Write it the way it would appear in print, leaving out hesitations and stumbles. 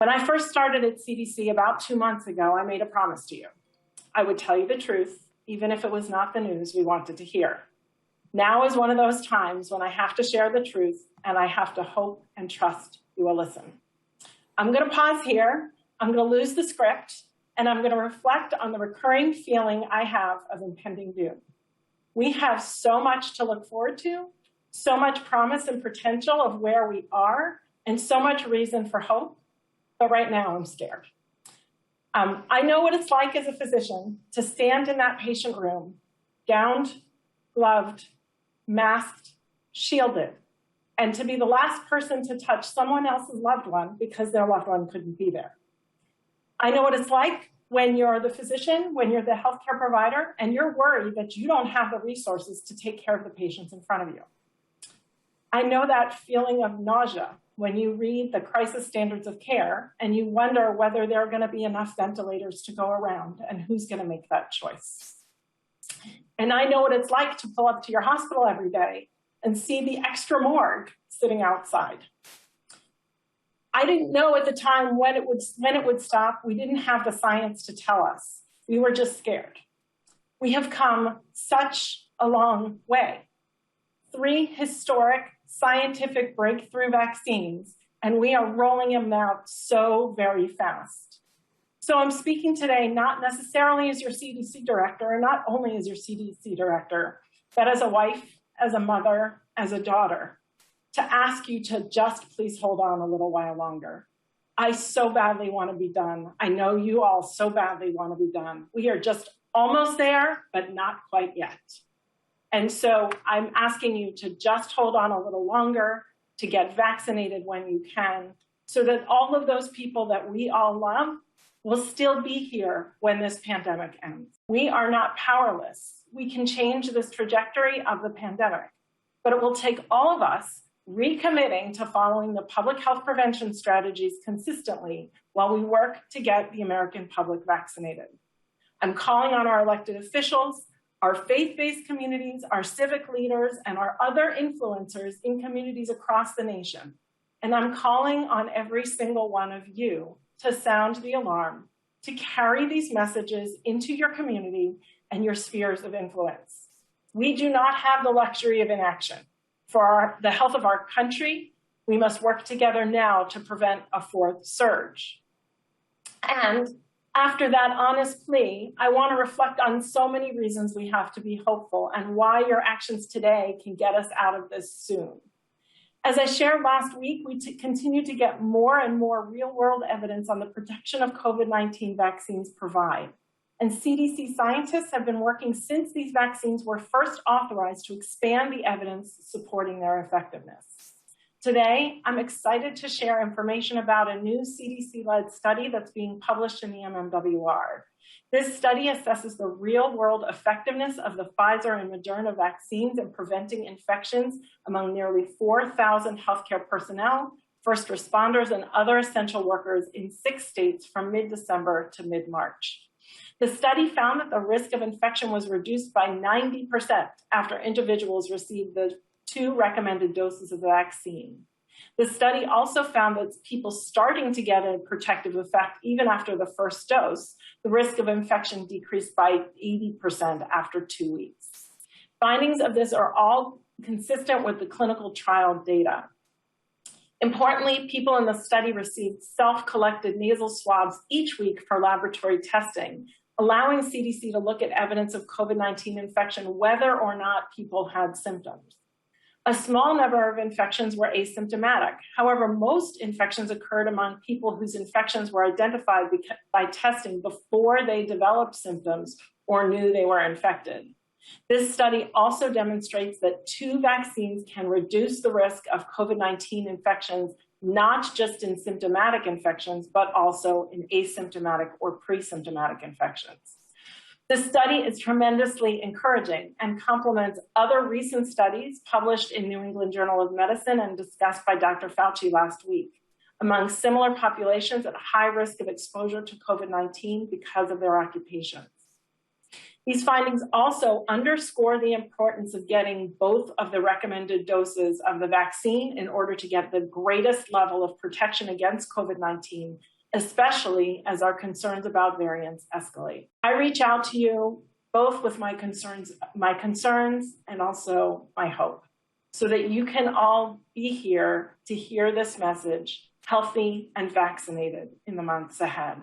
When I first started at CDC about 2 months ago, I made a promise to you. I would tell you the truth, even if it was not the news we wanted to hear. Now is one of those times when I have to share the truth, and I have to hope and trust you will listen. I'm going to pause here. I'm going to lose the script, and I'm going to reflect on the recurring feeling I have of impending doom. We have so much to look forward to, so much promise and potential of where we are, and so much reason for hope. But right now, I'm scared. I know what it's like as a physician to stand in that patient room, gowned, gloved, masked, shielded, and to be the last person to touch someone else's loved one because their loved one couldn't be there. I know what it's like when you're the physician, when you're the healthcare provider, and you're worried that you don't have the resources to take care of the patients in front of you. I know that feeling of nausea when you read the crisis standards of care and you wonder whether there are going to be enough ventilators to go around and who's going to make that choice. And I know what it's like to pull up to your hospital every day and see the extra morgue sitting outside. I didn't know at the time when it would stop. We didn't have the science to tell us. We were just scared. We have come such a long way. 3 historic scientific breakthrough vaccines, and we are rolling them out so very fast. So I'm speaking today not necessarily as your CDC director, and not only as your CDC director, but as a wife, as a mother, as a daughter, to ask you to just please hold on a little while longer. I so badly want to be done. I know you all so badly want to be done. We are just almost there, but not quite yet. And so I'm asking you to just hold on a little longer, to get vaccinated when you can, so that all of those people that we all love will still be here when this pandemic ends. We are not powerless. We can change this trajectory of the pandemic, but it will take all of us recommitting to following the public health prevention strategies consistently while we work to get the American public vaccinated. I'm calling on our elected officials, our faith-based communities, our civic leaders, and our other influencers in communities across the nation. And I'm calling on every single one of you to sound the alarm, to carry these messages into your community and your spheres of influence. We do not have the luxury of inaction. For the health of our country, we must work together now to prevent a 4th surge. And after that honest plea, I want to reflect on so many reasons we have to be hopeful and why your actions today can get us out of this soon. As I shared last week, we continue to get more and more real-world evidence on the protection of COVID-19 vaccines provide. And CDC scientists have been working since these vaccines were first authorized to expand the evidence supporting their effectiveness. Today, I'm excited to share information about a new CDC-led study that's being published in the MMWR. This study assesses the real-world effectiveness of the Pfizer and Moderna vaccines in preventing infections among nearly 4,000 healthcare personnel, first responders, and other essential workers in 6 states from mid-December to mid-March. The study found that the risk of infection was reduced by 90% after individuals received the 2 recommended doses of the vaccine. The study also found that people starting to get a protective effect even after the first dose, the risk of infection decreased by 80% after 2 weeks. Findings of this are all consistent with the clinical trial data. Importantly, people in the study received self-collected nasal swabs each week for laboratory testing, allowing CDC to look at evidence of COVID-19 infection whether or not people had symptoms. A small number of infections were asymptomatic. However, most infections occurred among people whose infections were identified by testing before they developed symptoms or knew they were infected. This study also demonstrates that 2 vaccines can reduce the risk of COVID-19 infections, not just in symptomatic infections, but also in asymptomatic or pre-symptomatic infections. This study is tremendously encouraging and complements other recent studies published in New England Journal of Medicine and discussed by Dr. Fauci last week among similar populations at high risk of exposure to COVID-19 because of their occupations. These findings also underscore the importance of getting both of the recommended doses of the vaccine in order to get the greatest level of protection against COVID-19 especially as our concerns about variants escalate. I reach out to you both with my concerns and also my hope, so that you can all be here to hear this message, healthy and vaccinated, in the months ahead.